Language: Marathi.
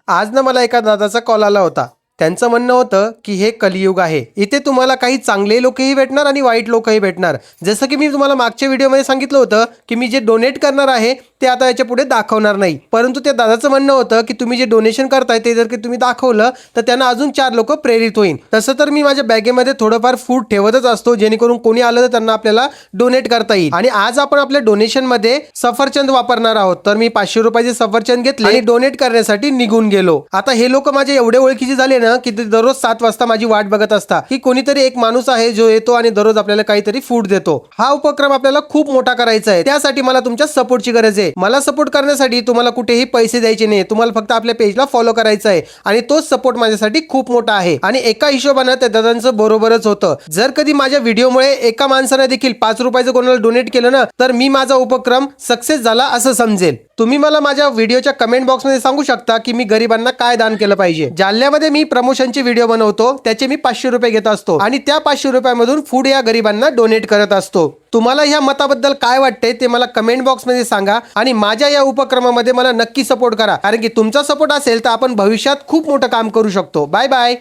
आज ना मला एका दादाचा कॉल आला होता. त्यांचं म्हणणं होतं की हे कलियुग आहे. इथे तुम्हाला काही चांगले लोकही भेटणार आणि वाईट लोकही भेटणार. जसं की मी तुम्हाला मागच्या व्हिडिओमध्ये सांगितलं होतं की मी जे डोनेट करणार आहे ते आता याच्या पुढे दाखवणार नाही. परंतु त्या दादाचं म्हणणं होतं की तुम्ही जे डोनेशन करताय ते जर की तुम्ही दाखवलं तर त्यांना अजून 4 लोक प्रेरित होईल. तसं तर मी माझ्या बॅगेमध्ये थोडंफार फूड ठेवतच असतो, जेणेकरून कोणी आलं तर त्यांना आपल्याला डोनेट करता येईल. आणि आज आपण आपल्या डोनेशन मध्ये सफरचंद वापरणार आहोत. तर मी 500 रुपयाचे सफरचंद घेतले आणि डोनेट करण्यासाठी निघून गेलो. आता हे लोक माझे एवढे ओळखीचे झाले ना की ते दररोज 7 वाजता माझी वाट बघत असतात की कोणीतरी एक माणूस आहे जो येतो आणि दररोज आपल्याला काहीतरी फूड देतो. हा उपक्रम आपल्याला खूप मोठा करायचा आहे. त्यासाठी मला तुमच्या सपोर्टची गरज आहे. मला सपोर्ट करण्यासाठी तुम्हाला कुठेही पैसे द्यायचे नाही. तुम्हाला फक्त आपल्या पेजला फॉलो करायचं आहे आणि तोच सपोर्ट माझ्यासाठी खूप मोठा आहे. आणि एका हिशोबाने त्या दादांचं बरोबरच होतं. जर कधी माझ्या व्हिडिओमुळे एका माणसाने देखील 5 रुपयाचं कोणाला डोनेट केलं ना तर मी माझा उपक्रम सक्सेस झाला असं समजेल. तुम्ही मला माझ्या व्हिडिओच्या कमेंट बॉक्समध्ये सांगू शकता की मी गरिबांना काय दान केलं पाहिजे. जालन्यामध्ये मी प्रमोशनचे व्हिडिओ बनवतो, त्याचे मी 500 रुपये घेत असतो आणि त्या 500 रुपयामधून फूड या गरिबांना डोनेट करत असतो. तुम्हाला ह्या मताबद्दल काय वाटते ते मला कमेंट बॉक्समध्ये सांगा आणि माझ्या या उपक्रमामध्ये मला नक्की सपोर्ट करा, कारण की तुमचा सपोर्ट असेल तर आपण भविष्यात खूप मोठं काम करू शकतो. Bye bye.